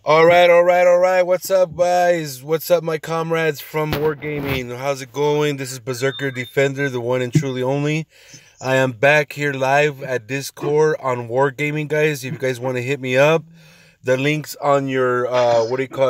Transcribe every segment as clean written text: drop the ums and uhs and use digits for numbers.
All right. What's up, guys? What's up, my comrades from Wargaming? How's it going? This is Berserker Defender, the one and truly only. I am back here live at Discord on Wargaming, guys. If you guys want to hit me up, the links on your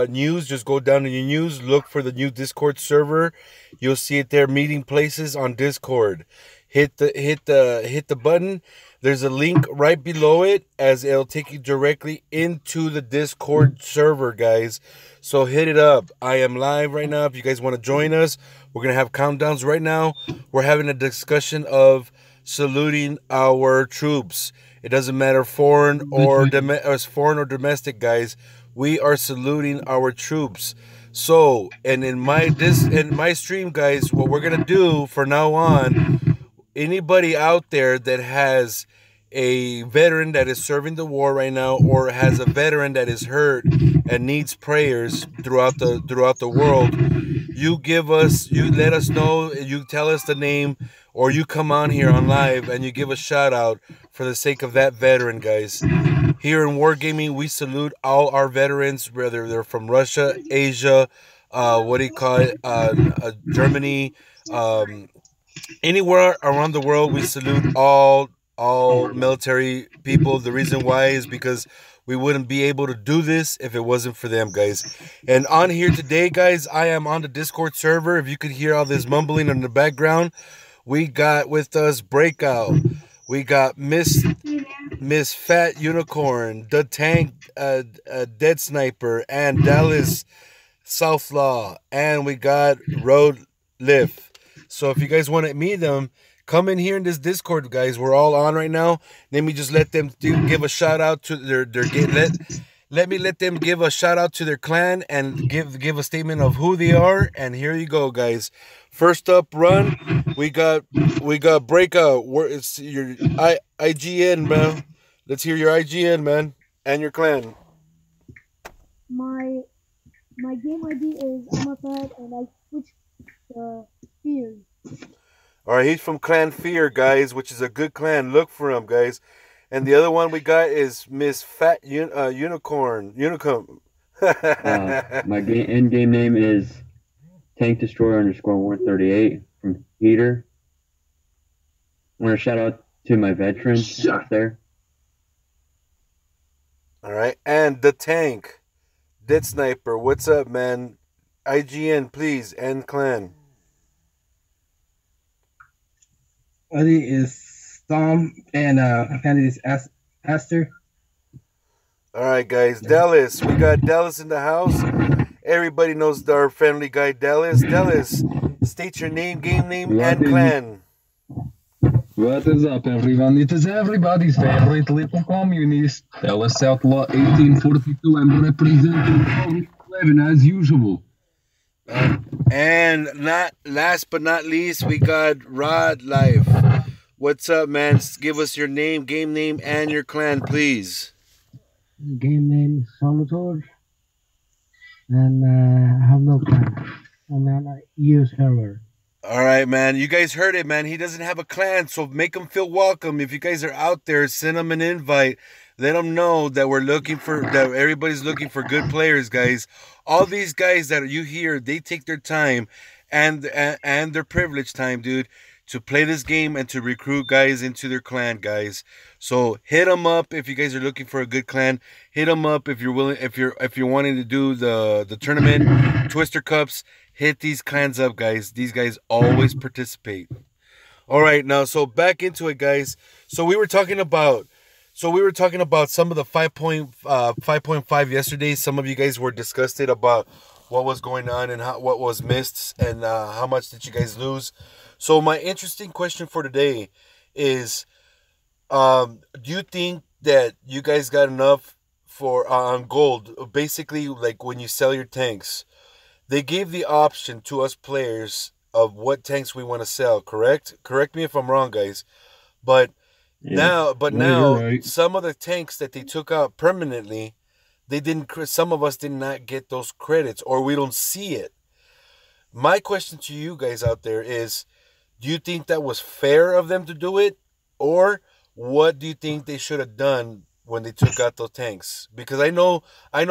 news. Just go down to your news, look for the new Discord server. You'll see it there, meeting places on Discord. Hit the button. There's a link right below it, as it'll take you directly into the Discord server, guys. So hit it up. I am live right now. If you guys want to join us, we're gonna have countdowns right now. We're having a discussion of saluting our troops. It doesn't matter foreign or domestic, guys. We are saluting our troops. So, and in my stream, guys, what we're gonna do for now on, anybody out there that has a veteran that is serving the war right now, or has a veteran that is hurt and needs prayers throughout the world, you let us know, you tell us the name, or you come on here on live and you give a shout out for the sake of that veteran, guys. Here in Wargaming, we salute all our veterans, whether they're from Russia, Asia, Germany, anywhere around the world. We salute all military people. The reason why is because we wouldn't be able to do this if it wasn't for them, guys. And on here today, guys, I am on the Discord server. If you could hear all this mumbling in the background, we got with us Breakout. We got Miss Fat Unicorn, the Tank, Dead Sniper, and Dallas Southlaw, and we got Road Lift. So if you guys want to meet them, come in here in this Discord, guys. We're all on right now. Let me just let them give a shout out to let them give a shout out to their clan and give a statement of who they are. And here you go, guys. First up, run. We got Breakout. It's your IGN, man. Let's hear your IGN, man, and your clan. My game ID is Amapad, and I switched to Fear. All right, he's from Clan Fear, guys, which is a good clan. Look for him, guys. And the other one we got is Miss Fat Unicorn. My in-game name is Tank Destroyer _138 from Heater. I want to shout out to my veterans out there. All right, and the Tank, Dead Sniper. What's up, man? IGN, please, and clan. Buddy is Tom, and Fanny is Aster. All right, guys. Dallas. We got Dallas in the house. Everybody knows our friendly guy, Dallas. Dallas, state your name, game name, and clan. What is up, everyone? It is everybody's favorite little communist, Dallas Outlaw 1842. I'm representing 11 as usual. And not last but not least, we got Rod Life. What's up, man? Give us your name, game name, and your clan, please. Game name Solitaire, and I have no clan. I'm on a EU server. All right, man. You guys heard it, man. He doesn't have a clan, so make him feel welcome. If you guys are out there, send him an invite. Let them know that that everybody's looking for good players, guys. All these guys that you hear, they take their time and their privileged time, dude, to play this game and to recruit guys into their clan, guys. So hit them up if you guys are looking for a good clan. Hit them up if you're willing, if you're wanting to do the tournament, Twister Cups. Hit these clans up, guys. These guys always participate. All right, now so back into it, guys. So we were talking about some of the 5.5 yesterday. Some of you guys were disgusted about what was going on and what was missed and how much did you guys lose. So my interesting question for today is, do you think that you guys got enough for on gold? Basically, like when you sell your tanks, they gave the option to us players of what tanks we want to sell. Correct me if I'm wrong, guys. But now, right. Some of the tanks that they took out permanently, some of us did not get those credits, or we don't see it. My question to you guys out there is, do you think that was fair of them to do it? Or what do you think they should have done when they took out those tanks? Because I know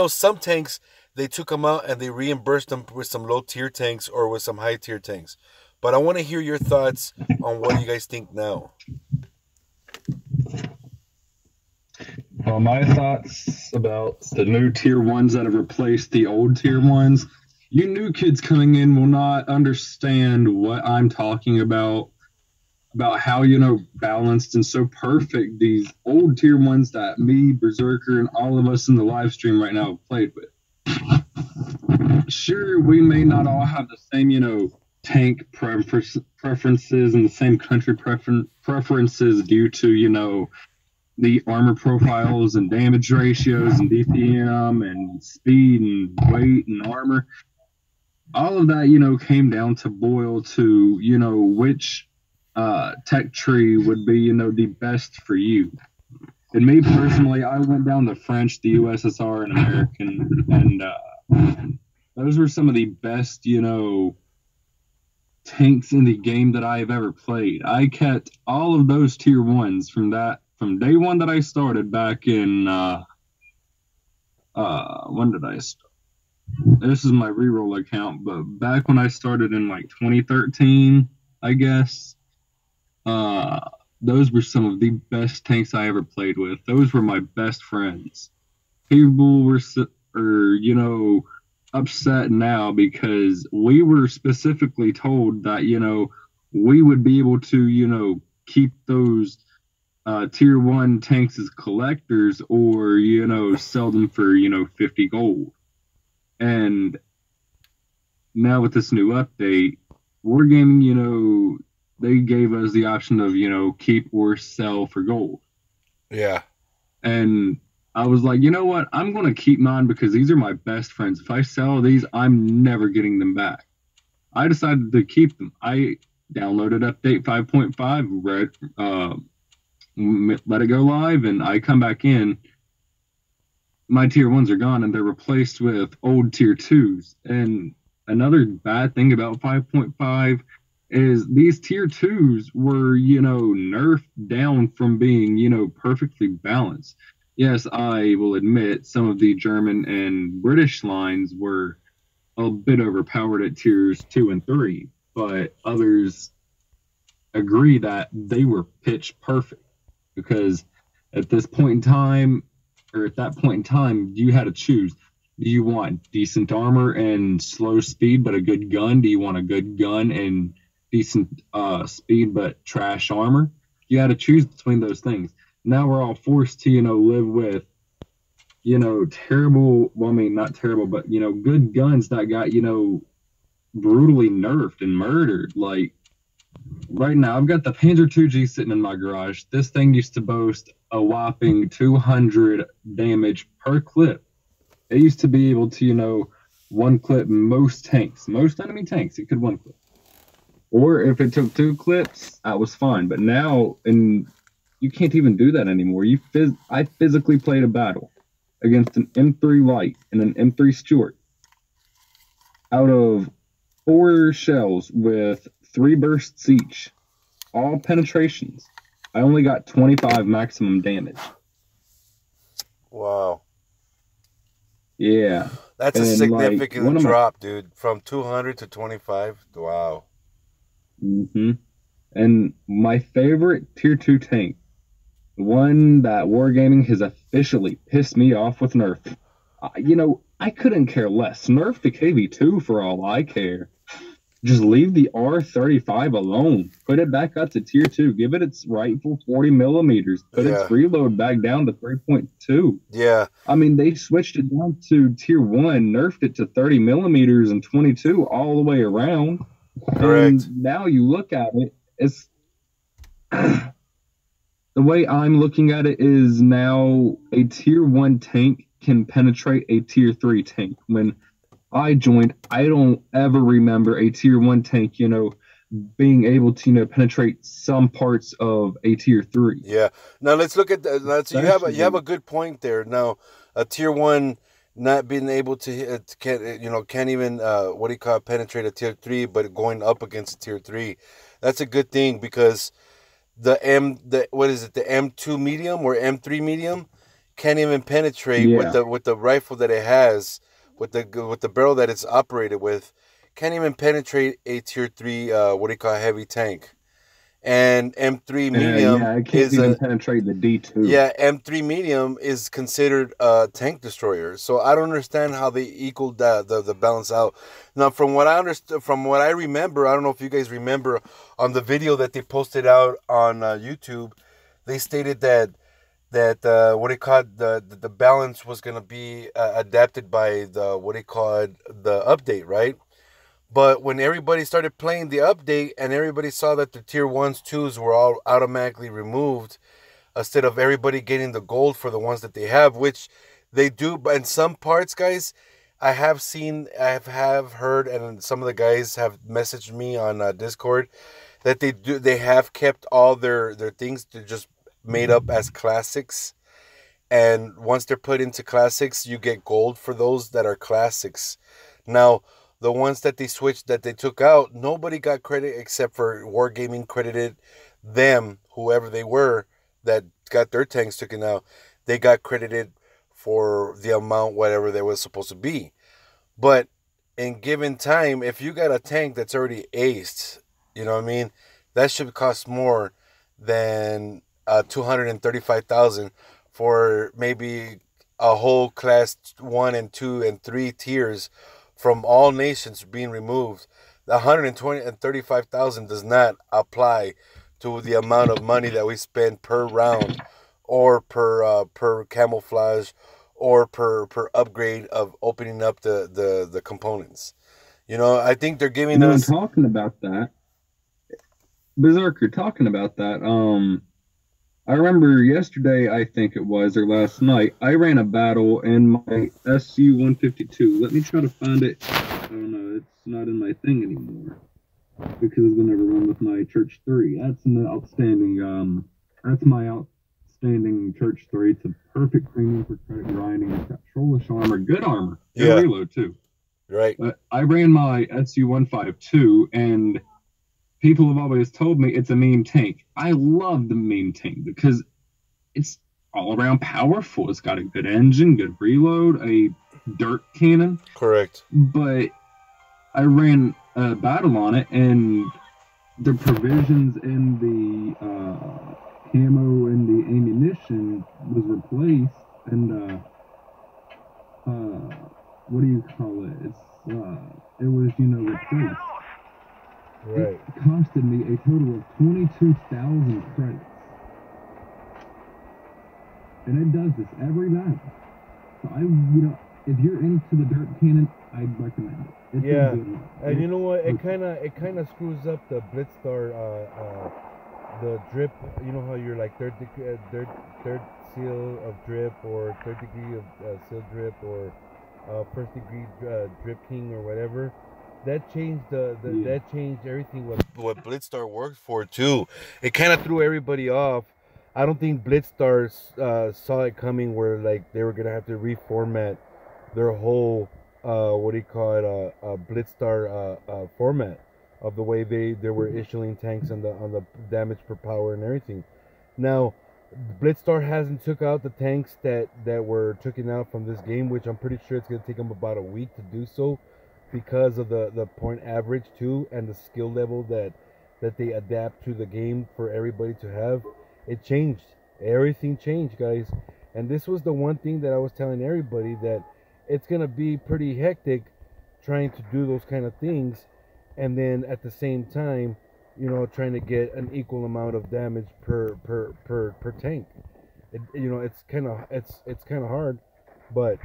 some tanks they took them out and they reimbursed them with some low tier tanks or with some high tier tanks. But I want to hear your thoughts on what you guys think now. Well, my thoughts about the new tier ones that have replaced the old tier ones. You new kids coming in will not understand what I'm talking about how, balanced and so perfect these old tier ones that me, Berserker, and all of us in the live stream right now have played with. Sure, we may not all have the same, tank preferences and the same country preferences due to, the armor profiles and damage ratios and DPM and speed and weight and armor. All of that, came down to boil to, which tech tree would be, the best for you. And me personally, I went down the French, the USSR, and American, and those were some of the best, tanks in the game that I have ever played. I kept all of those tier ones from day one that I started back in, when did I start? This is my reroll account, but back when I started in like 2013, I guess, those were some of the best tanks I ever played with. Those were my best friends. People were, upset now because we were specifically told that, we would be able to, keep those tier 1 tanks as collectors or, sell them for, 50 gold. And now with this new update, Wargaming, they gave us the option of, keep or sell for gold. Yeah. And I was like, you know what? I'm going to keep mine because these are my best friends. If I sell these, I'm never getting them back. I decided to keep them. I downloaded update 5.5, let it go live, and I come back in. My tier 1s are gone, and they're replaced with old tier 2s. And another bad thing about 5.5 is these tier 2s were, nerfed down from being, perfectly balanced. Yes, I will admit some of the German and British lines were a bit overpowered at tiers 2 and 3, but others agree that they were pitch perfect because at that point in time, you had to choose. Do you want decent armor and slow speed but a good gun? Do you want a good gun and decent speed but trash armor? You had to choose between those things. Now we're all forced to, live with, terrible, well, I mean, not terrible, but, good guns that got, brutally nerfed and murdered. Like, right now, I've got the Panzer 2G sitting in my garage. This thing used to boast a whopping 200 damage per clip. It used to be able to, one clip most enemy tanks, it could one clip. Or if it took 2 clips, that was fine. But now, you can't even do that anymore. I physically played a battle against an M3 Light and an M3 Stuart. Out of 4 shells with 3 bursts each, all penetrations, I only got 25 maximum damage. Wow. Yeah. That's a significant drop, dude. From 200 to 25. Wow. Mm-hmm. And my favorite tier 2 tank, the one that Wargaming has officially pissed me off with nerf. I couldn't care less. Nerf the KV2 for all I care. Just leave the R35 alone. Put it back up to tier 2. Give it its rightful 40 millimeters. Put its reload back down to 3.2. Yeah. I mean, they switched it down to tier 1, nerfed it to 30 millimeters and 22 all the way around. Correct. And now you look at it, it's the way I'm looking at it is now a tier 1 tank can penetrate a tier 3 tank. When I joined, I don't ever remember a tier 1 tank, being able to, penetrate some parts of a tier 3. Yeah. Now let's look at that. You have a good point there. Now, a tier 1 not being able to can't even penetrate a tier 3, but going up against a tier 3, that's a good thing because the M2 medium or M3 medium, can't even penetrate Yeah. with the rifle that it has, with the barrel that it's operated with, can't even penetrate a tier 3 what do you call heavy tank. And M3 medium Yeah, it can't is even a penetrate the D2. yeah, M3 medium is considered a tank destroyer. So I don't understand how they equaled the balance out. Now, from what I understand, from what I remember, I don't know if you guys remember on the video that they posted out on YouTube, they stated that what do you call it, the balance was gonna be adapted by the what do you call it, the update, right? But when everybody started playing the update and everybody saw that the tier 1s, 2s were all automatically removed, instead of everybody getting the gold for the ones that they have, which they do. But in some parts, guys, I have heard, and some of the guys have messaged me on Discord that they have kept all their things to just made up as classics. And once they're put into classics, you get gold for those that are classics. Now, the ones that they switched, that they took out, nobody got credit except for Wargaming credited them, whoever they were, that got their tanks taken out. They got credited for the amount, whatever they was supposed to be. But in given time, if you got a tank that's already aced, you know what I mean, that should cost more than 235,000 for maybe a whole class 1 and 2 and 3 tiers from all nations being removed. The 120 and 35,000 does not apply to the amount of money that we spend per round, or per camouflage, or per upgrade of opening up the components. You know, I think they're giving us. Talking about that, Berserker, talking about that. I remember yesterday, I think it was, or last night, I ran a battle in my SU-152. Let me try to find it. I don't know, it's not in my thing anymore because it's been run with my Church 3. That's an outstanding, that's my outstanding Church 3. It's a perfect premium for credit grinding. It's got trollish armor, good armor, good reload too. Right. But I ran my SU-152, and people have always told me it's a mean tank. I love the mean tank because it's all around powerful. It's got a good engine, good reload, a dirt cannon. Correct. But I ran a battle on it, and the provisions in the camo and the ammunition was replaced, and what do you call it? It was replaced. Right. It costed me a total of 22,000 credits. And it does this every battle. So if you're into the dirt cannon, I'd recommend it. It's a good one. And you know what? It kind of screws up the Blitzstar, the drip. You know how you're like third seal of drip, or third degree of seal drip, or first degree drip king, or whatever. That changed that changed everything. What Blitzstar worked for too. It kind of threw everybody off. I don't think Blitzstar saw it coming, where like they were gonna have to reformat their whole Blitzstar format of the way they were issuing tanks on the damage per power and everything. Now, Blitzstar hasn't took out the tanks that were taken out from this game, which I'm pretty sure it's gonna take them about a week to do so, because of the point average too, and the skill level that they adapt to the game for everybody to have. It changed. Everything changed, guys. And this was the one thing that I was telling everybody, that it's gonna be pretty hectic trying to do those kind of things, and then at the same time, trying to get an equal amount of damage per tank. It's kind of hard, but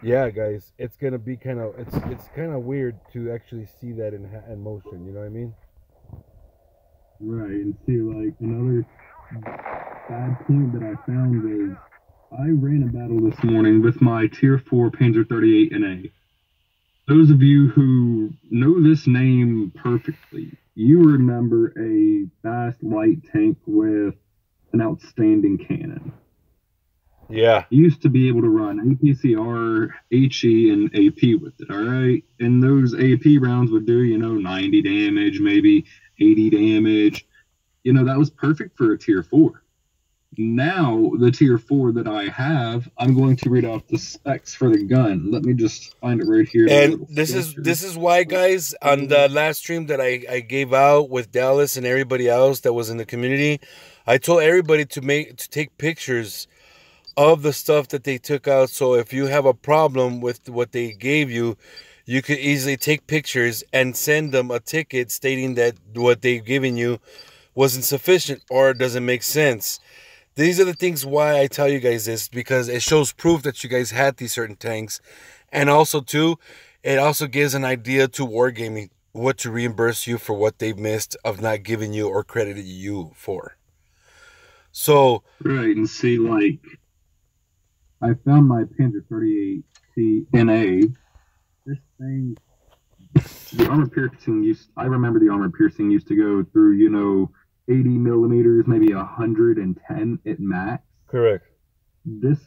yeah, guys, it's gonna be it's kind of weird to actually see that in motion. You know what I mean? Right. And see, like, another bad point that I found is I ran a battle this morning with my Tier 4 Panzer 38 NA. Those of you who know this name perfectly, you remember a fast light tank with an outstanding cannon. Yeah. You used to be able to run APCR, HE, and AP with it, all right? And those AP rounds would do, 90 damage, maybe 80 damage. That was perfect for a Tier 4. Now, the tier 4 that I have, I'm going to read off the specs for the gun. Let me just find it right here. And this is why, guys, on the last stream that I gave out with Dallas and everybody else that was in the community, I told everybody to take pictures of the stuff that they took out. So if you have a problem with what they gave you, you could easily take pictures and send them a ticket stating that what they've given you wasn't sufficient or doesn't make sense. These are the things why I tell you guys this, because it shows proof that you guys had these certain tanks. And also, too, it also gives an idea to Wargaming what to reimburse you for what they've missed of not giving you or credited you for. So, right, and see, like, I found my Panzer 38T NA. This thing, the armor piercing I remember the armor piercing used to go through, 80 millimeters, maybe 110 at max. correct. This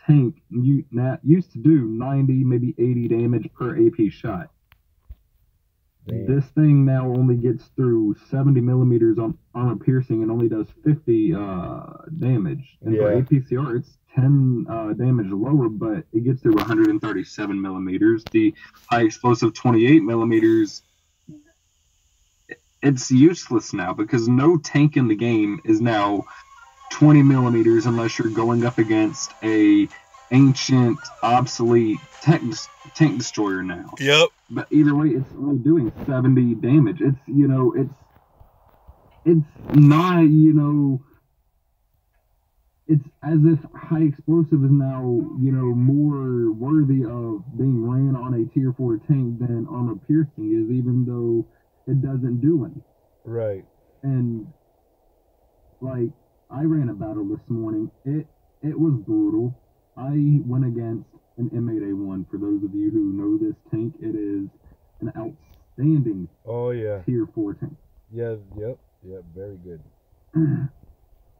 tank used to do 90, maybe 80 damage per AP shot. Damn. This thing now only gets through 70 millimeters on armor piercing and only does 50 damage. And for APCR, it's 10 damage lower, but it gets through 137 millimeters. The high explosive 28 millimeters, it's useless now because no tank in the game is now 20 millimeters unless you're going up against a ancient, obsolete tank destroyer now. Yep. But either way, it's only doing 70 damage. It's not, it's as if high explosive is now, more worthy of being ran on a tier 4 tank than armor piercing is, even though it doesn't do anything. Right. And like, I ran a battle this morning. It was brutal. I went against an M8A1. For those of you who know this tank, it is an outstanding tier 4 tank. Yeah, yep, very good.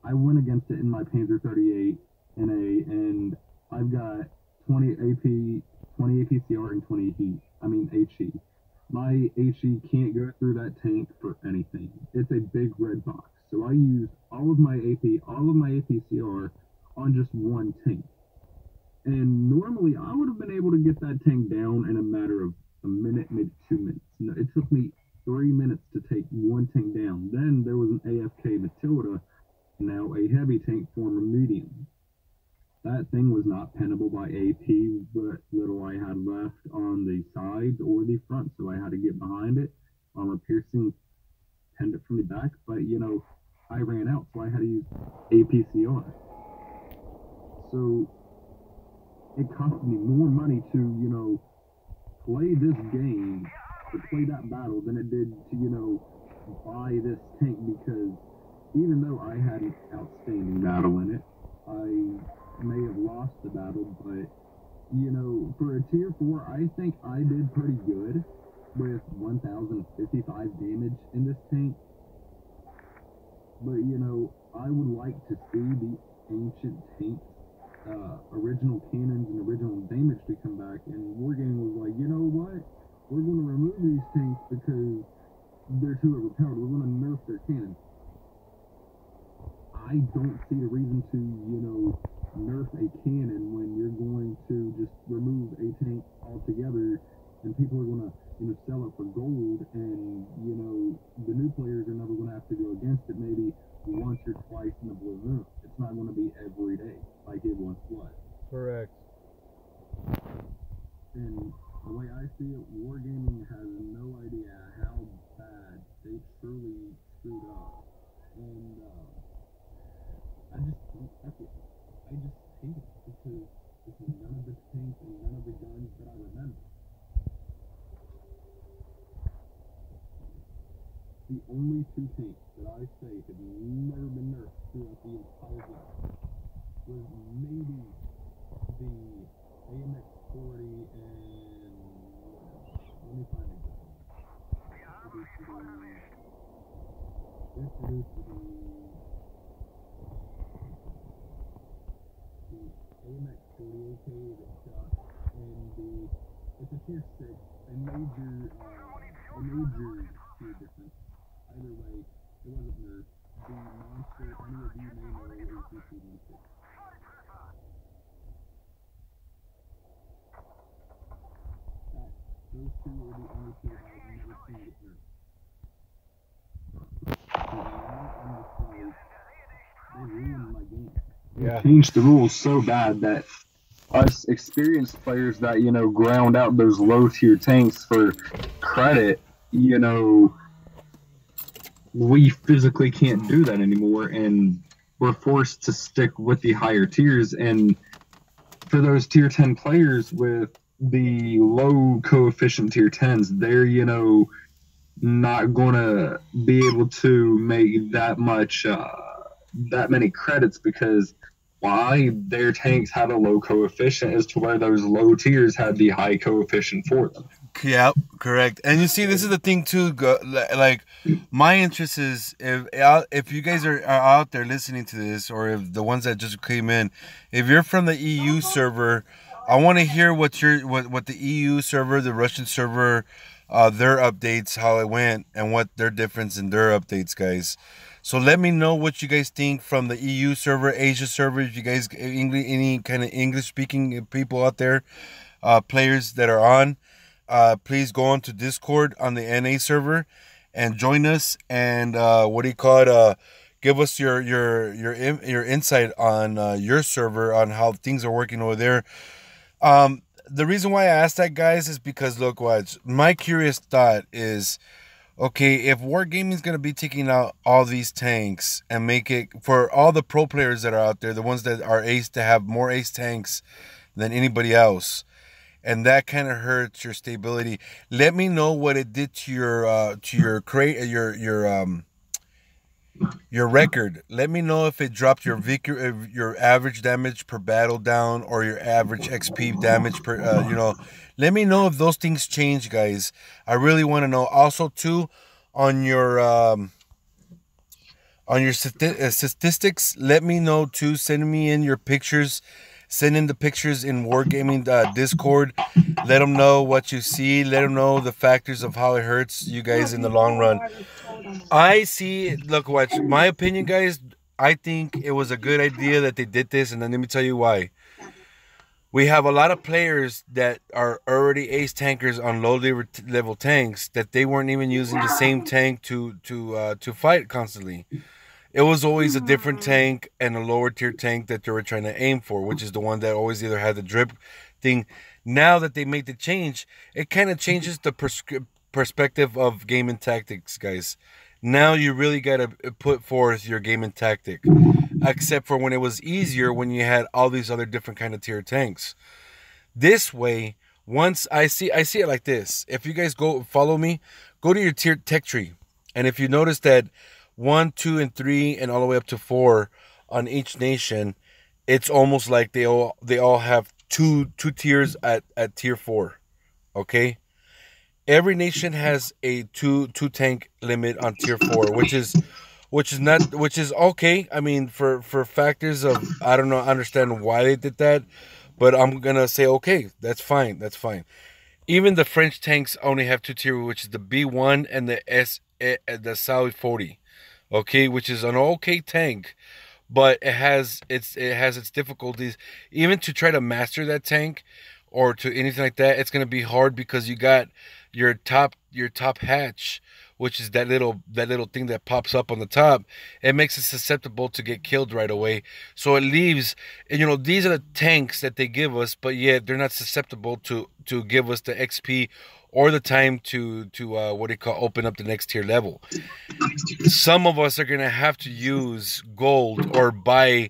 I went against it in my Panzer 38 NA, and I've got 20 APCR, and 20 HE. My HE can't go through that tank for anything. It's a big red box. So I used all of my APCR on just one tank. And normally I would have been able to get that tank down in a matter of a minute, maybe 2 minutes. No, it took me 3 minutes to take one tank down. Then there was an AFK Matilda, now a heavy tank former medium. That thing was not pennable by AP, what little I had left on the sides or the front, so I had to get behind it. Armor piercing penned it from the back, but I ran out, so I had to use APCR. So it cost me more money to, play this game, to play that battle, than it did to, buy this tank, because even though I had an outstanding battle in it, I may have lost the battle, but, for a tier 4, I think I did pretty good with 1,055 damage in this tank. But, I would like to see the ancient tanks, original cannons and original damage to come back, and Wargaming was like, you know what? We're going to remove these tanks because they're too overpowered. We're going to nerf their cannons. I don't see the reason to, nerf a cannon when you're going to just remove a tank altogether, and people are going to, sell it for gold, and, the new players are never going to have to go against it maybe once or twice in the blue moon. It's not going to be every day like it once was. Correct. And the way I see it, Wargaming has no idea how bad they truly screwed up. And, I just don't like it. I just hate it because this is none of the tanks and none of the guns that I remember. The only two tanks that I say have never been nerfed throughout the entire game was maybe the AMX-40 and let me find it. AMX-40 AK that shot, and it's a tier 6, a major tier difference. Either way, it wasn't nerfed. the monster any of you may know is DC-1. Those two are the only two that I've never seen get hurt. They ruined my game. Yeah. Changed the rules so bad that us experienced players that, ground out those low tier tanks for credit, we physically can't do that anymore, and we're forced to stick with the higher tiers. And for those tier 10 players with the low coefficient tier 10s, they're, not going to be able to make that many credits, because why? Their tanks had a low coefficient, as to where those low tiers had the high coefficient for them. Yeah, correct. And you see, this is the thing too. Like, my interest is, if you guys are out there listening to this, or if the ones that just came in, if you're from the EU server, I want to hear what the EU server, the Russian server, their updates, how it went, and what their difference in their updates, guys. So let me know what you guys think from the EU server, Asia server. If you guys, any kind of English speaking people out there, players that are on, please go on to Discord on the NA server and join us. And give us your insight on your server, on how things are working over there. The reason why I asked that, guys, is because, look, watch, my curious thought is, okay, if Wargaming is going to be taking out all these tanks and make it, for all the pro players that are out there, the ones that are ace, to have more ace tanks than anybody else, and that kind of hurts your stability. Let me know what it did to your record. Let me know if it dropped your average damage per battle down, or your average XP damage per let me know if those things change, guys. I really want to know. Also too, on your statistics, let me know too. Send me in your pictures. Send in the pictures in Wargaming Discord. Let them know what you see. Let them know the factors of how it hurts you guys in the long run. I see. Look, watch. My opinion, guys. I think it was a good idea that they did this, and then let me tell you why. We have a lot of players that are already ace tankers on low level tanks that they weren't even using the same tank to fight constantly. It was always a different tank and a lower tier tank that they were trying to aim for, which is the one that always either had the drip thing. Now that they made the change, it kind of changes the perspective of gaming tactics, guys. Now you really got to put forth your gaming tactic, except for when it was easier when you had all these other different kind of tier tanks. This way, once I see it like this. If you guys go follow me, go to your tier tech tree, and if you notice that 1, 2, and 3, and all the way up to 4 on each nation, it's almost like they all have two tiers at tier 4. Okay, every nation has a two tank limit on tier 4, which is okay. I mean, for factors of, I don't know, understand why they did that, but I'm gonna say okay, that's fine. Even the French tanks only have 2 tier, which is the B1 and the Saudi 40. Okay, which is an okay tank, but it has its difficulties. Even to try to master that tank or to anything like that, it's gonna be hard, because you got your top hatch, which is that little thing that pops up on the top. It makes it susceptible to get killed right away. So it leaves, and these are the tanks that they give us, but yet they're not susceptible to give us the XP or the time to open up the next tier level. Some of us are gonna have to use gold or buy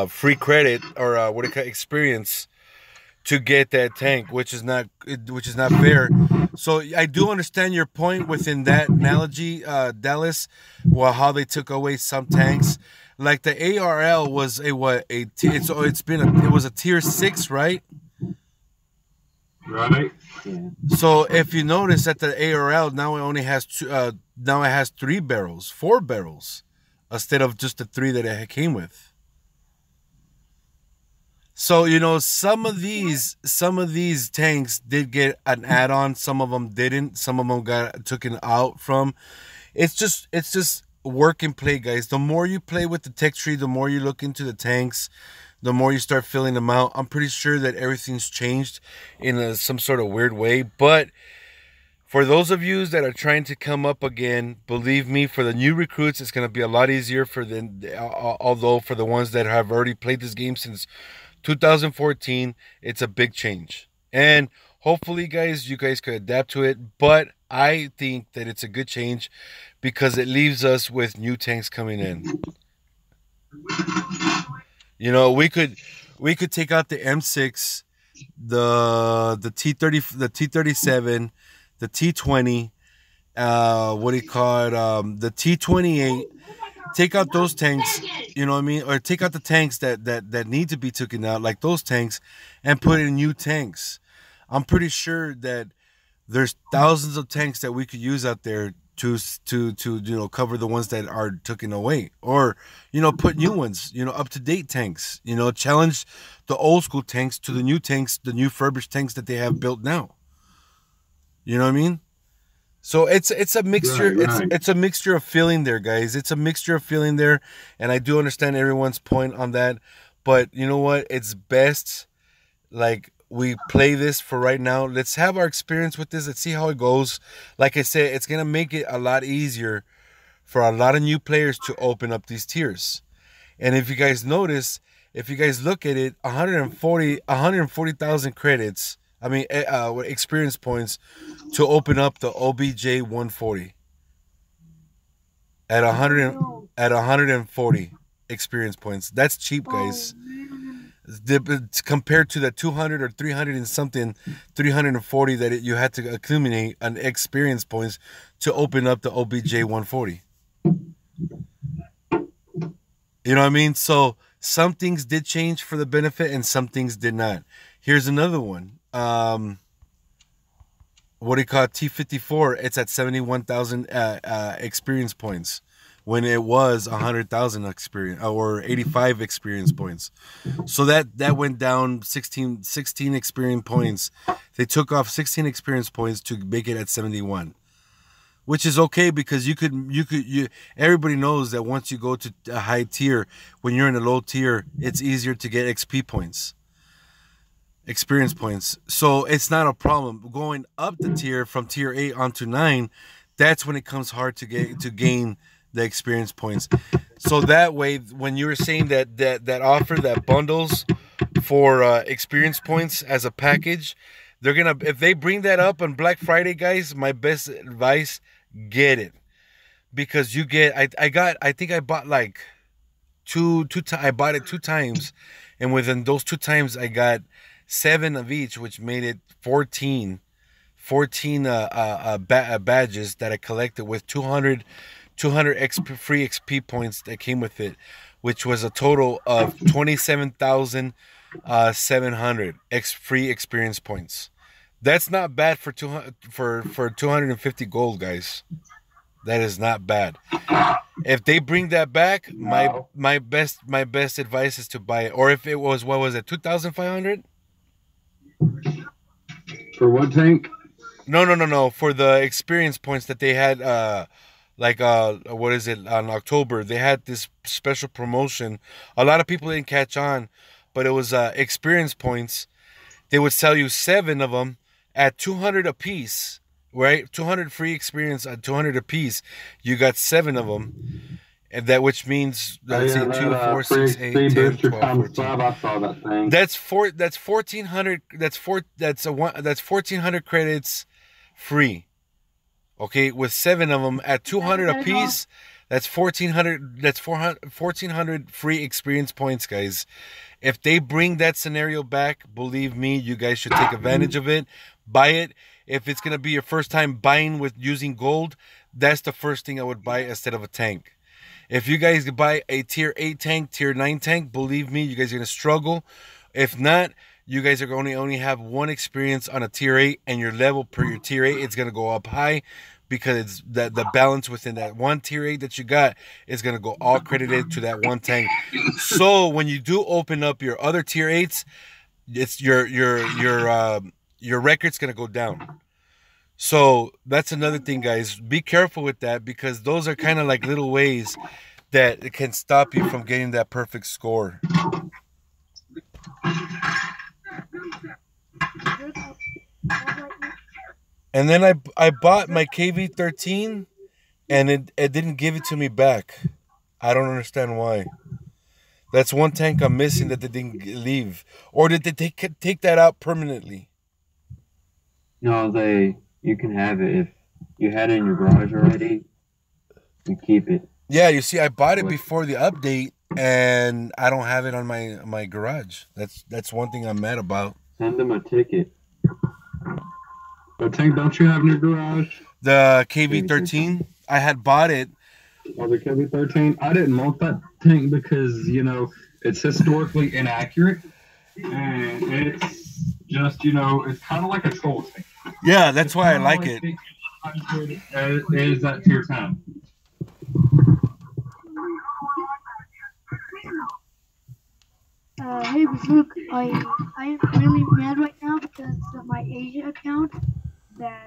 free credit, or experience, to get that tank, which is not fair. So I do understand your point within that analogy, Dallas. Well, how they took away some tanks, like the ARL was it was a tier 6, right? Right. Yeah. So if you notice that the ARL now it only has now it has 4 barrels, instead of just the 3 that it came with. So you know, some of these tanks did get an add-on. Some of them didn't. Some of them got taken out from. It's just work and play, guys. The more you play with the tech tree, the more you look into the tanks, the more you start filling them out. I'm pretty sure that everything's changed in some sort of weird way. But for those of you that are trying to come up again, believe me, for the new recruits, it's going to be a lot easier for although for the ones that have already played this game since 2014, it's a big change. And hopefully, guys, you guys could adapt to it. But I think that it's a good change because it leaves us with new tanks coming in. You know, we could take out the M6, the T30, the T37, the T20, what do you call it? The T28. Take out those tanks, you know what I mean, or take out the tanks that need to be taken out, like those tanks, and put in new tanks. I'm pretty sure that there's thousands of tanks that we could use out there to you know, cover the ones that are taken away, or you know, put new ones, you know, up to date tanks, you know, challenge the old school tanks to the new tanks, the new furbished tanks that they have built now. You know what I mean? So it's a mixture. Right. It's a mixture of feeling there, guys. It's a mixture of feeling there, and I do understand everyone's point on that. But you know what? It's best, like, we play this for right now. Let's have our experience with this. Let's see how it goes. Like I said, it's gonna make it a lot easier for a lot of new players to open up these tiers. And if you guys notice, if you guys look at it, 140,000 credits. I mean, experience points to open up the OBJ 140 at 140 experience points. That's cheap, guys. Compared to the 200 or 300 and something, 340 that you had to accumulate on experience points to open up the OBJ 140. You know what I mean? So some things did change for the benefit and some things did not. Here's another one. What do you call it? T54? It's at 71,000 experience points when it was 100,000 experience or 85 experience points. So that went down 16 experience points. They took off 16 experience points to make it at 71, which is okay because you everybody knows that once you go to a high tier, when you're in a low tier, it's easier to get XP points. Experience points. So it's not a problem going up the tier from tier 8 onto 9. That's when it comes hard to gain the experience points. So that way, when you were saying that offer that bundles for experience points as a package, they're gonna, if they bring that up on Black Friday, guys, my best advice, get it, because you get I think I bought like I bought it 2 times, and within those 2 times I got 7 of each, which made it 14 badges that I collected with 200 free XP points that came with it, which was a total of 27,700 free experience points. That's not bad for 250 gold, guys. That is not bad. If they bring that back, my best advice is to buy it. Or if it was, what was it, 2,500? For what tank? No. For the experience points that they had, what is it, on October, they had this special promotion. A lot of people didn't catch on, but it was experience points. They would sell you 7 of them at 200 a piece, right? 200 free experience at 200 a piece. You got 7 of them. And that, which means, let's see, 2, 4, 6, 8, 10, 12, 14. I saw that thing. That's 1,400. That's 1,400 credits free. Okay, with 7 of them at 200 a piece, that's 1,400. That's 1,400 free experience points, guys. If they bring that scenario back, believe me, you guys should take advantage of it. Buy it. If it's gonna be your first time buying with using gold, that's the first thing I would buy instead of a tank. If you guys buy a tier 8 tank, tier 9 tank, believe me, you guys are going to struggle. If not, you guys are going to only have 1 experience on a tier 8, and your level per your tier 8 is going to go up high. because it's the balance within that one tier 8 that you got is gonna go all credited to that one tank. So when you do open up your other tier 8s, it's your record's gonna go down. So that's another thing, guys. Be careful with that because those are kind of like little ways that it can stop you from getting that perfect score. And then I bought my KV13 and it didn't give it to me back. I don't understand why. That's one tank I'm missing that they didn't leave. Or did they take that out permanently? No, you can have it if you had it in your garage already. You keep it. Yeah, you see, I bought it before the update, and I don't have it on my garage. That's one thing I'm mad about. Send them a ticket. What tank don't you have in your garage? The KV13. I had bought it. Oh, the KV13. I didn't want that tank because, you know, it's historically inaccurate. And it's just, you know, it's kind of like a troll tank. Yeah, that's why I like it. Is that tier 10? Hey, Luke, I am really mad right now because of my Asia account that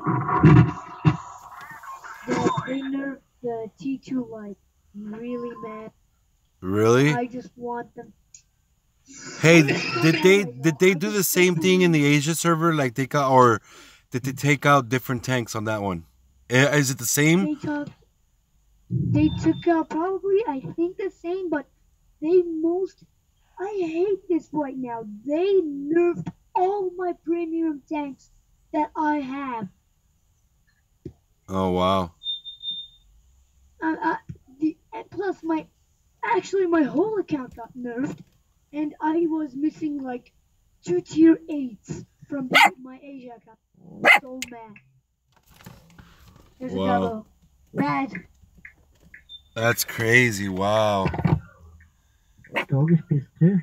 they nerfed the T2 like really mad. Really? I just want them. Hey, did they do the same thing in the Asia server? Like did they take out different tanks on that one? Is it the same? They took out probably I think the same, but I hate this right now. They nerfed all my premium tanks that I have. Oh wow. Plus my whole account got nerfed, and I was missing like 2 tier 8s from my Asia account. So mad. There's a double. Bad. That's crazy. Wow. Dog is pissed too.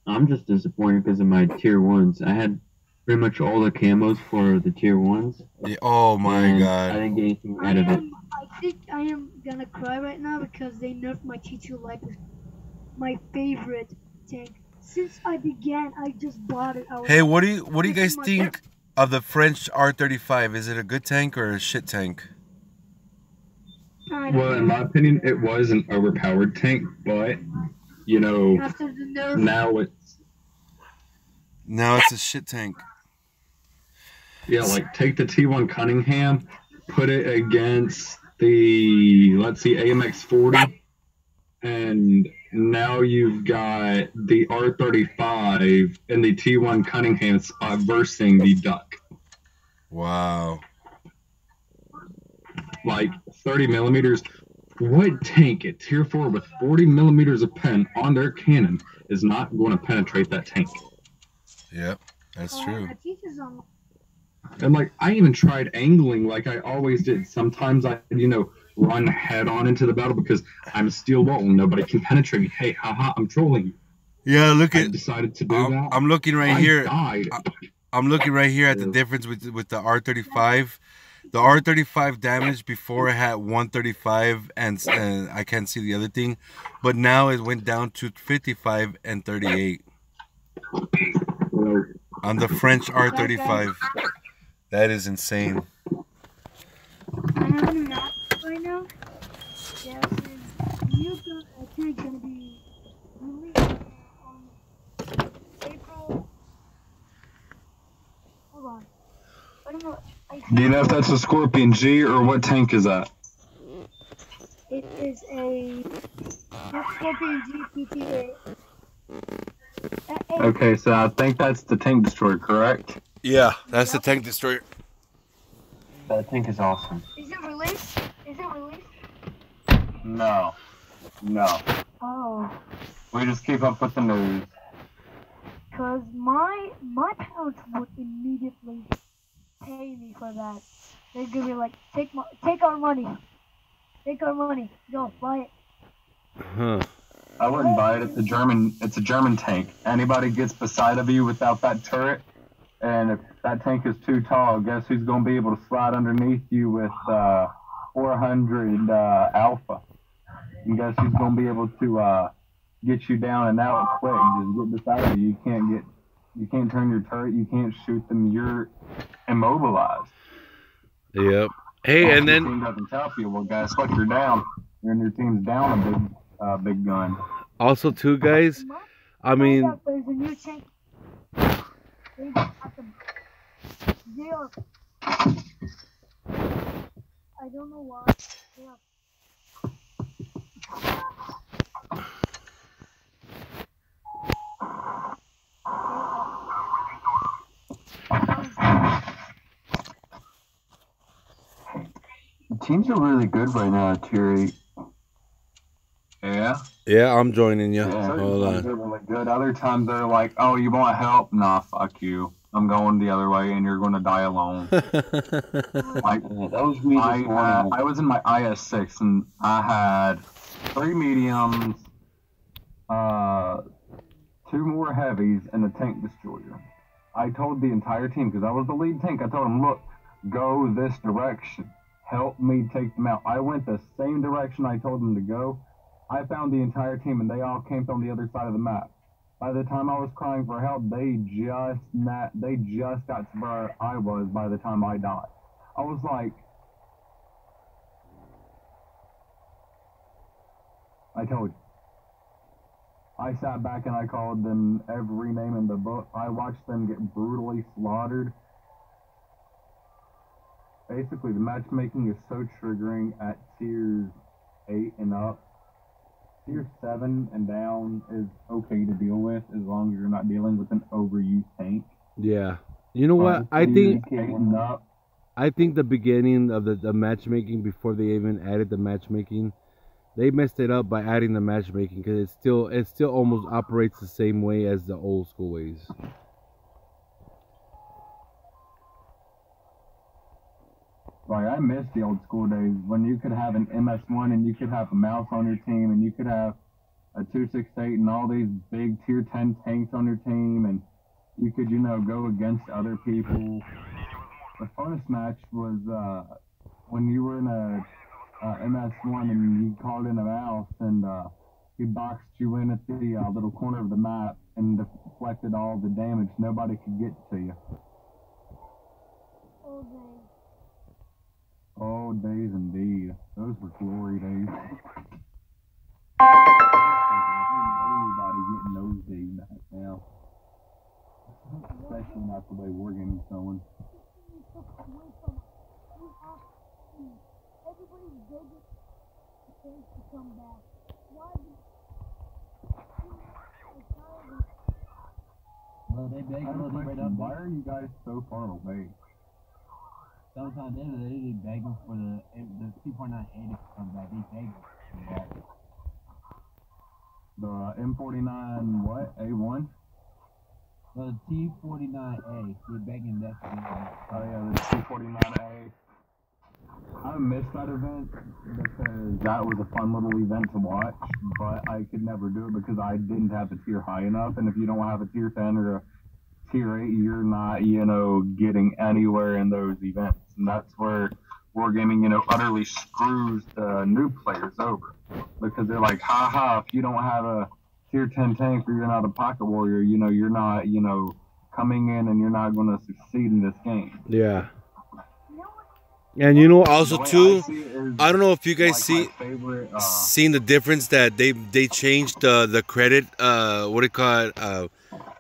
I'm just disappointed because of my tier 1s. I had pretty much all the camos for the tier 1s. Yeah, oh my god. I didn't get anything out of it. I think I am gonna cry right now because they nerfed my T2 Light, my favorite tank. Since I began, I just bought it. Hey, what do you guys think of the French R35? Is it a good tank or a shit tank? Well, in my opinion, it was an overpowered tank, but you know, after the nerf, now it's a shit tank. Yeah, like take the T1 Cunningham, put it against the AMX 40, and now you've got the R35 and the T1 Cunningham spot versing the Duck. Wow. Like 30 millimeters. What tank at tier 4 with 40 millimeters of pen on their cannon is not going to penetrate that tank? Yep, that's true. And like I even tried angling like I always did. Sometimes I, you know, run head on into the battle because I'm a steel wall and nobody can penetrate me. Hey, haha, I'm trolling you. Yeah, look at. I decided to do that. I'm looking right here. Died. I'm looking right here at the difference with the R35. The R35 damage before it had 135 and I can't see the other thing, but now it went down to 55 and 38 on the French R35. That is insane. I have a new map right now. There's a new tank gonna be released on April. Hold on. I don't know. Do you know if that's a Scorpion G or what tank is that? It is a Scorpion G PTA. Okay, so I think that's the tank destroyer, correct? Yeah, that's the tank destroyer. That tank is awesome. Is it released? No. Oh. We just keep up with the news. Cause my parents would immediately pay me for that. They're gonna be like, take our money, go buy it. Huh. I wouldn't buy it. It's a German tank. Anybody gets beside of you without that turret, And if that tank is too tall, guess who's going to be able to slide underneath you with 400 alpha? And guess who's going to be able to get you down and out quick? Just get beside you. You can't turn your turret. You can't shoot them. You're immobilized. Yep. Hey, and Your then team doesn't tell you, well, guys, look, you're down. Your team's down a big gun. also too, guys. I mean, Find out there's a new tank. They at the zero. I don't know why. Yeah. Teams are really good right now at Tier 8. Yeah. yeah, I'm joining you. Yeah, Hold on. they're really good. Other times they're like, oh, you want help? Nah, fuck you. I'm going the other way and you're going to die alone. Like, That was me this morning. I was in my IS-6 and I had 3 mediums, 2 more heavies, and a tank destroyer. I told the entire team, because I was the lead tank, I told them, look, go this direction. Help me take them out. I went the same direction I told them to go. I found the entire team, and they all camped on the other side of the map. By the time I was crying for help, they just got to where I was by the time I died. I was like, I told you. I sat back and I called them every name in the book. I watched them get brutally slaughtered. Basically, the matchmaking is so triggering at tiers 8 and up. Tier 7 and down is okay to deal with as long as you're not dealing with an overused tank. Yeah. You know what? I think 8 and up, the beginning of the matchmaking, before they even added the matchmaking, they messed it up by adding the matchmaking, because it still almost operates the same way as the old school ways. like, I miss the old school days when you could have an MS1 and you could have a mouse on your team and you could have a 268 and all these big tier 10 tanks on your team, and you could, go against other people. The funnest match was when you were in a MS1 and you called in a mouse and he boxed you in at the little corner of the map and deflected all the damage. Nobody could get to you. Oh, days indeed. Those were glory days. Everybody getting those days back now. Especially not the way Wargaming's going. Everybody's begging things to come back. Well, they beg a little bit right up Why there. are you guys so far away? Sometimes they begging for the 2.980 to come back. They begging for that. The M49 what? A1? The T49A, they're begging that to come back. Oh yeah, the T49A. I missed that event because that was a fun little event to watch, but I could never do it because I didn't have the tier high enough, and if you don't have a tier 10 or a tier 8, you're not, getting anywhere in those events. And that's where Wargaming, utterly screws the new players over. Because they're like, haha, if you don't have a tier 10 tank or you're not a pocket warrior, you're not, coming in and you're not going to succeed in this game. Yeah. And also too, I don't know if you guys seen the difference that they changed the credit, what do you call it,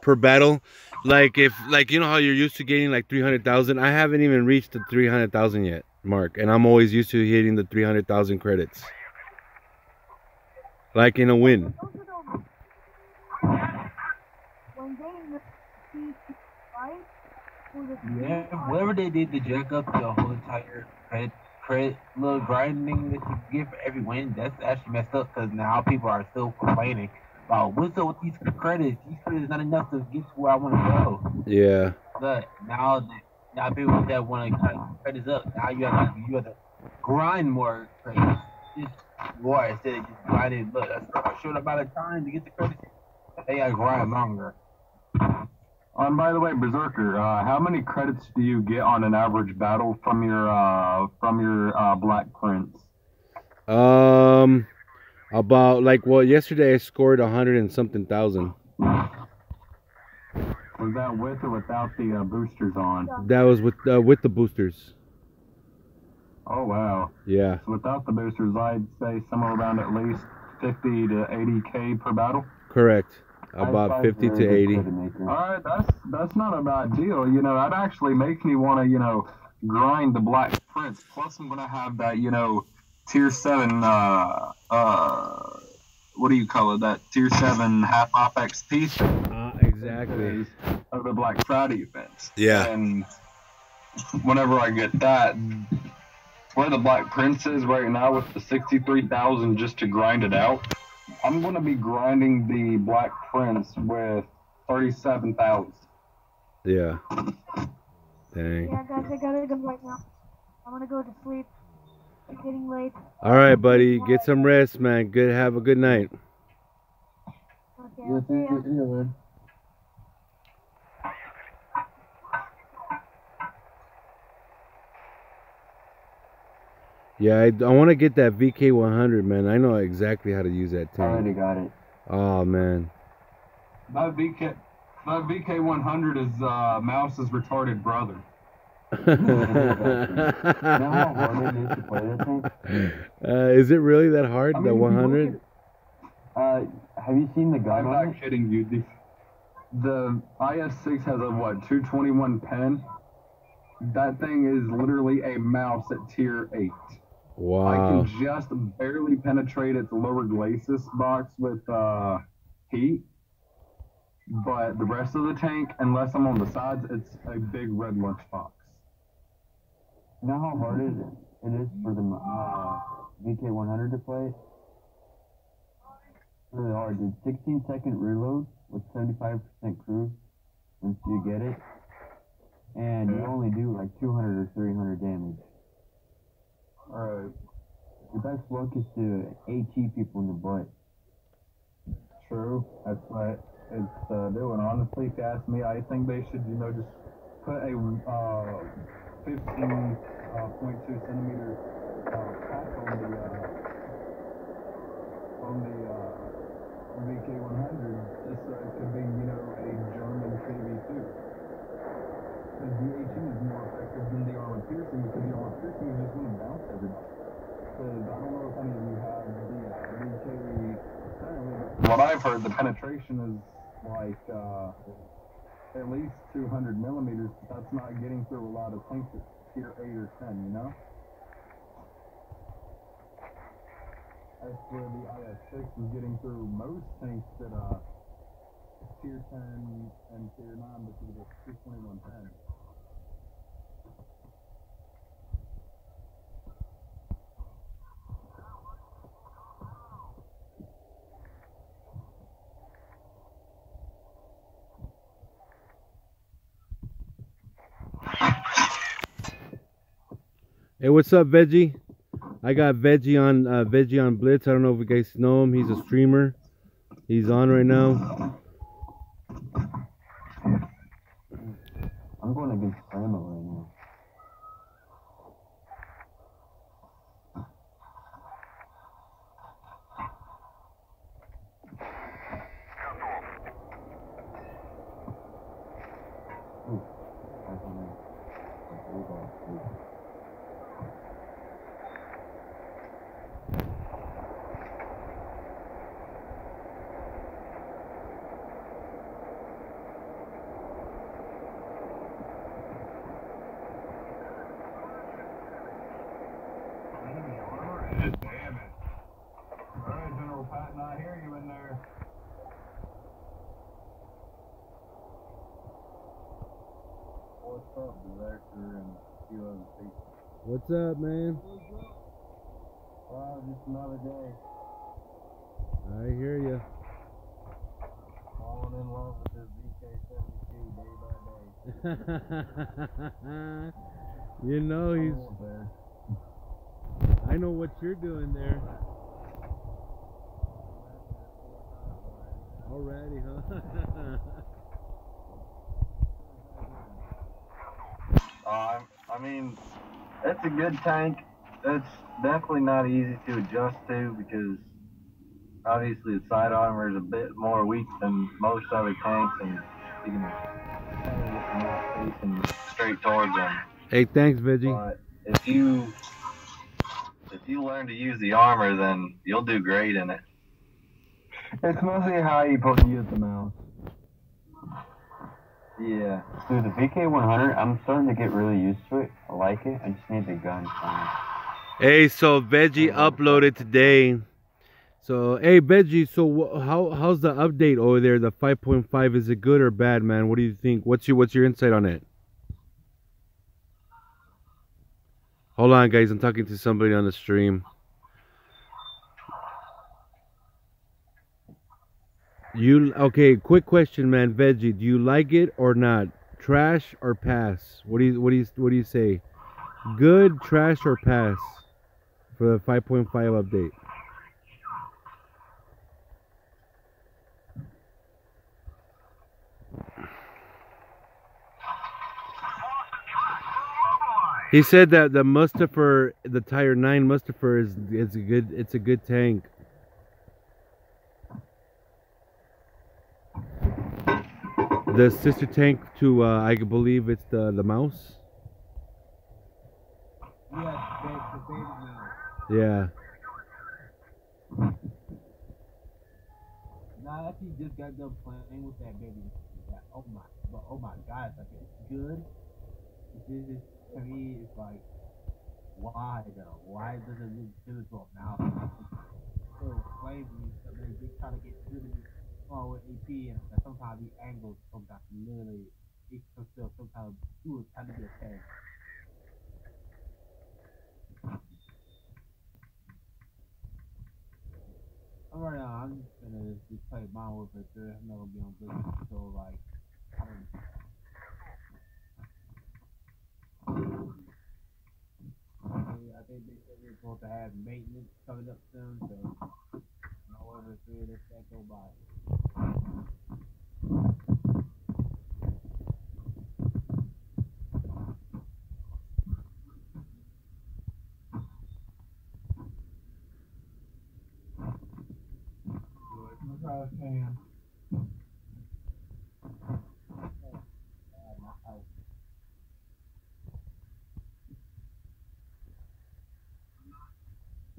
per battle. Like how you're used to getting like 300,000. I haven't even reached the 300,000 yet mark, and I'm always used to hitting the 300,000 credits. Like in a win. Yeah, whatever they did to jack up the whole entire credit little grinding that you get for every win, that's actually messed up, because now people are still complaining about what's up with these credits. These credits not enough to get to where I want to go. Yeah. But now people that want to cut credits up, now you have to grind more credits. Just more instead of just grinding. Look, that's a short amount of time to get the credits. They gotta grind longer. And by the way, Berserker, how many credits do you get on an average battle from your Black Prince? About like, well, yesterday I scored 100 and something thousand. Was that with or without the boosters on? That was with the boosters. Oh wow. Yeah. So without the boosters, I'd say somewhere around at least 50 to 80K per battle. Correct. About 50 to 80. All right, that's not a bad deal. You know, that actually makes me want to, you know, grind the Black Prince. Plus, I'm gonna have that, you know, tier 7. What do you call it? That tier 7 half op XP thing. Exactly. Of the Black Friday events. Yeah. And whenever I get that, where the Black Prince is right now with the 63,000 just to grind it out, I'm going to be grinding the Black Prince with 37,000. Yeah. Dang. Yeah, guys, I gotta go right now. I'm gonna go to sleep. It's getting late. All right, buddy. Get some rest, man. Good. Have a good night. Okay, I'll see ya. man. Yeah, I want to get that VK100, man. I know exactly how to use that I already tank. got it. Oh, man. My VK100 is Mouse's retarded brother. You know how hard it is to play that thing? Is it really that hard, the 100? Have you seen the gun I'm on not it? kidding you. The IS-6 has a, what, 221 pen? That thing is literally a mouse at tier 8. I Wow. can just barely penetrate its lower glacis box with heat, but the rest of the tank, unless I'm on the sides, it's a big red lunchbox. You know how hard it is for the VK100 to play? It's really hard, dude. 16-second reload with 75% cruise once you get it. And you only do like 200 or 300 damage. Alright, Your best luck is to AT people in the butt. true. That's what it's doing. Honestly, if you ask me, I think they should, you know, just put a 15.2 centimeter pack on the VK100, just so it could be, you know, a German CV2. Because the HE is more effective than the armor piercing, because the armor piercing is just going to bounce everybody. Because I don't know if any of you have the VK currently, but what I've heard, the penetration is like at least 200 millimeters, but that's not getting through a lot of tanks at tier 8 or 10, you know? That's where the IS-6 is getting through most tanks at tier 10 and tier 9 because of the 221 pen. Hey, what's up, Veggie? I got Veggie on Blitz. I don't know if you guys know him. He's a streamer. He's on right now. I'm going against Grandma right now. Ooh, that's on me. Damn it. Alright, General Patton, I hear you in there. What's up, Berserker and few other people? What's up, man? Well, just another day. I hear you. Falling in love with this VK-72 day by day. You know he's. Oh, there. I know what you're doing there. Already, huh? mean, that's a good tank. That's definitely not easy to adjust to because obviously the side armor is a bit more weak than most other tanks, and you can tell if you're not facing straight towards them. Hey, thanks, Veggie. But if you learn to use the armor, then you'll do great in it. It's mostly how you use the mouse. Yeah. Dude, the VK100, I'm starting to get really used to it. I like it. I just need the gun. Hey, so Veggie uploaded today. So, hey, Veggie, so how's the update over there? The 5.5, is it good or bad, man? What do you think? What's your insight on it? Hold on, guys. I'm talking to somebody on the stream. Okay? Quick question, man. Veggie, do you like it or not? Trash or pass? What do you say? Good, trash, or pass for the 5.5 update? He said that the Mustafa, the Tier 9 Mustafa is a good. It's a good tank. The sister tank to I believe it's the mouse. Yeah. Nah, after you just got done playing with that baby, oh my god, like it's good. It's just, to me, it's like, why though? Why does it look good to a mouse? So flames me, so they try to get good at with AP, and sometimes the angles, sometimes literally, it's still sometimes do kind of get okay. Alright, I'm just gonna just play mine with it. I'm not gonna be on good, so like, I don't know. I think they said they're supposed to have maintenance coming up soon, so however through this that go by.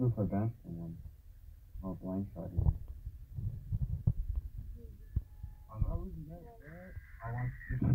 Oof, I bounced one. Oh, blank shot. I want to show.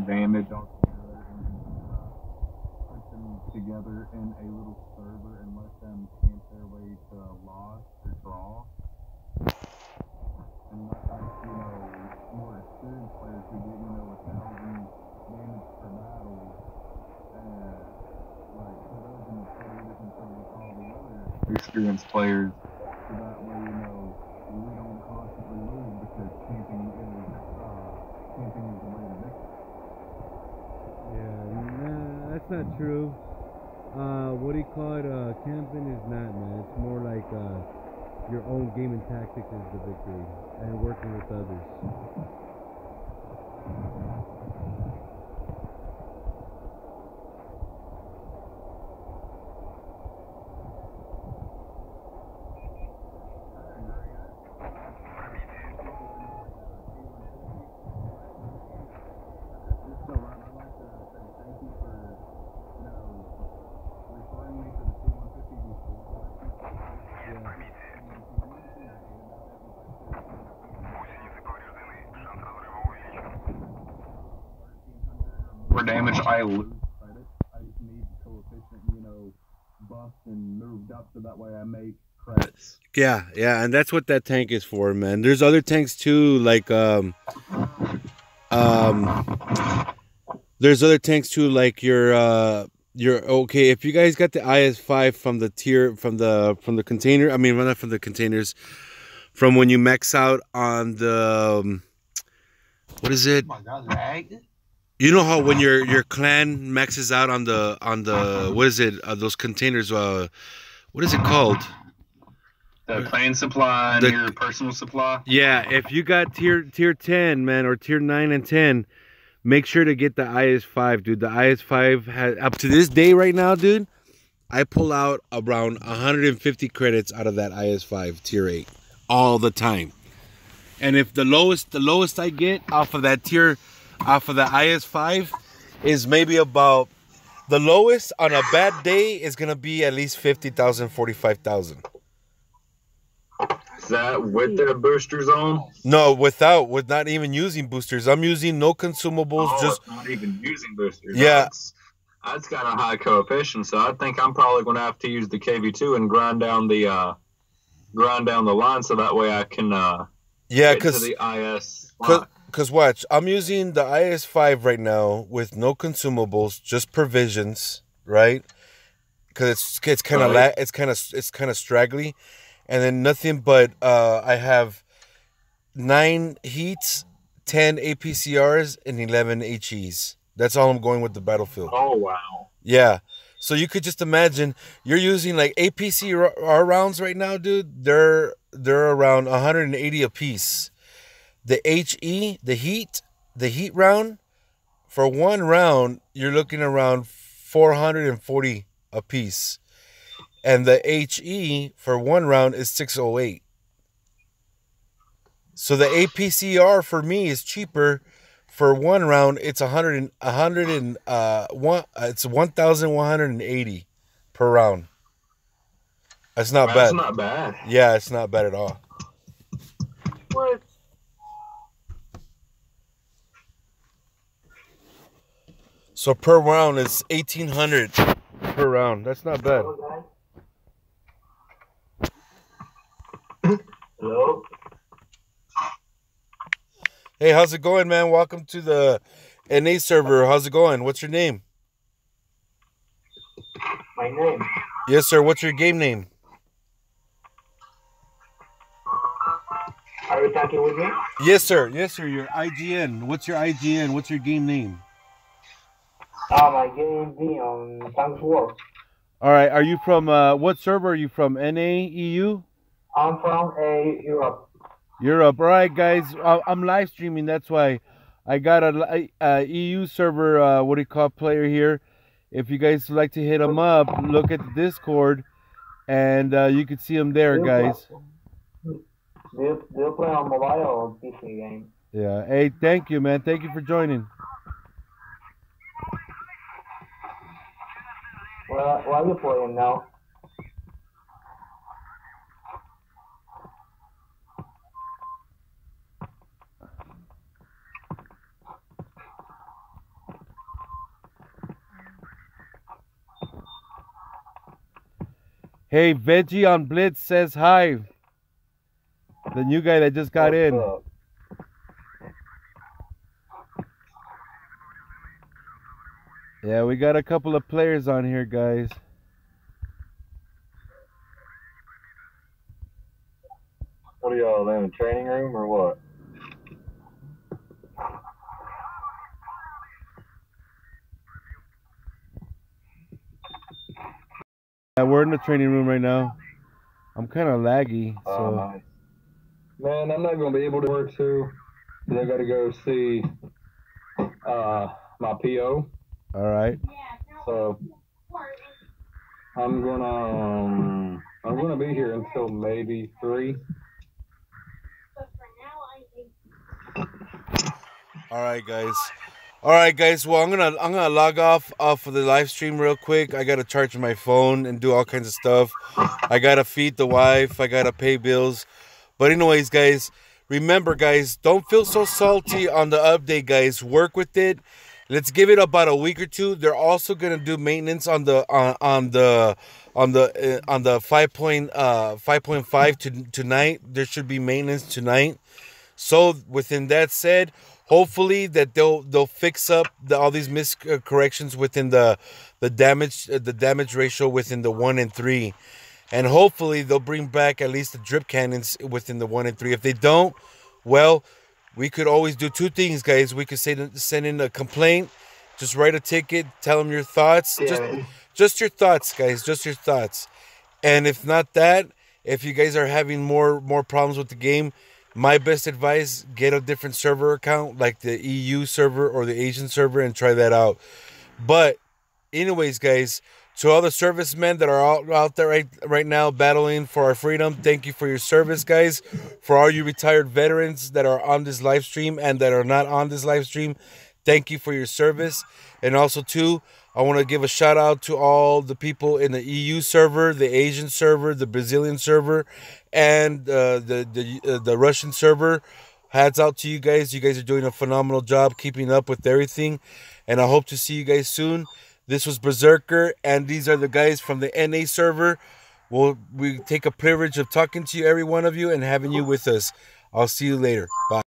Damage altogether, and put them together in a little server and let them camp their way to loss or draw. And let more experienced players who get 1,000 damage per battle, like put those in the totally different server with all the other experienced players. So that way, we don't constantly lose because camping is the way to victory. that's not true. What do you call it? Camping is not, man. It's more like your own game and tactics is the victory, and working with others. For damage, I lose credit. I just need the coefficient, buffed and moved up so that way I make credits. Yeah, yeah, and that's what that tank is for, man. There's other tanks too, like there's other tanks too, like your okay. If you guys got the IS-5 from the container, I mean, well, not from the containers, from when you max out on the what is it? Oh my God, lag. You know how when your clan maxes out on the what is it? Those containers. What is it called? The clan supply and your personal supply. Yeah, if you got tier 10, man, or tier 9 and 10, make sure to get the IS-5, dude. The IS-5 has, up to this day right now, dude, I pull out around 150 credits out of that IS-5 tier 8 all the time. And if the lowest I get off of that off of the IS-5 is maybe about, the lowest on a bad day is gonna be at least 50,000, 45,000. Is that with the boosters on? No, with not even using boosters. I'm using no consumables. Oh, just not even using boosters. Yeah, That's got a high coefficient, so I think I'm probably going to have to use the KV2 and grind down the line so that way I can yeah, get to the IS. Cause watch, I'm using the IS-5 right now with no consumables, just provisions, right? Cause it's kind of it's kind of straggly, and then nothing but I have 9 heats, 10 APCRs, and 11 HEs. That's all I'm going with the battlefield. Oh wow. Yeah. So you could just imagine you're using like APCR rounds right now, dude. They're around 180 a piece. The HE, the heat round, for one round, you're looking around 440 a piece. And the HE for one round is 608. So the APCR for me is cheaper. For one round, it's 1,180 per round. That's not bad. That's not bad. Yeah, it's not bad at all. What? So per round it's 1,800 per round. That's not bad. Hello? Hey, how's it going, man? Welcome to the NA server. How's it going? What's your name? My name? Yes, sir. What's your game name? Are you talking with me? Yes, sir. Yes, sir. Your IGN. What's your IGN? What's your game name? My game be on Tanks War. All right. Are you from, what server are you from? NA, EU? I'm from Europe. Europe. All right, guys. I'm live streaming. That's why I got a EU server, what do you call, player here. If you guys would like to hit him up, look at the Discord, and you can see him there, guys. Do you play on mobile or PC game? Yeah. Hey, thank you, man. Thank you for joining. Well, what are you playing now? Hey, Veggie on Blitz says hi. The new guy that just got in. Yeah, we got a couple of players on here, guys. What are y'all in a training room or what? we're in the training room right now. I'm kind of laggy, so. Nice. Man, I'm not going to be able to work too. I got to go see my PO. All right. So I'm gonna be here until maybe 3. All right, guys. All right, guys. Well, I'm gonna log off of the live stream real quick. I gotta charge my phone and do all kinds of stuff. I gotta feed the wife. I gotta pay bills. But anyways, guys, remember, guys, don't feel so salty on the update, guys. Work with it. Let's give it about a week or two. They're also gonna do maintenance on the 5.5 tonight. There should be maintenance tonight. So within that said, hopefully that they'll fix up all these miscorrections within the damage ratio within the 1 and 3. And hopefully they'll bring back at least the drip cannons within the 1 and 3. If they don't, well, we could always do 2 things, guys. We could send in a complaint, just write a ticket, tell them your thoughts. Yeah. Just your thoughts, guys. Just your thoughts. And if not that, if you guys are having more problems with the game, my best advice, get a different server account, like the EU server or the Asian server, and try that out. But anyways, guys, to all the servicemen that are out there right now battling for our freedom, thank you for your service, guys. For all you retired veterans that are on this live stream and that are not on this live stream, thank you for your service. And also, too, I want to give a shout out to all the people in the EU server, the Asian server, the Brazilian server, and the Russian server. Hats out to you guys. You guys are doing a phenomenal job keeping up with everything. And I hope to see you guys soon. This was Berserker, and these are the guys from the NA server. We take a privilege of talking to you, every one of you, and having you with us. I'll see you later. Bye.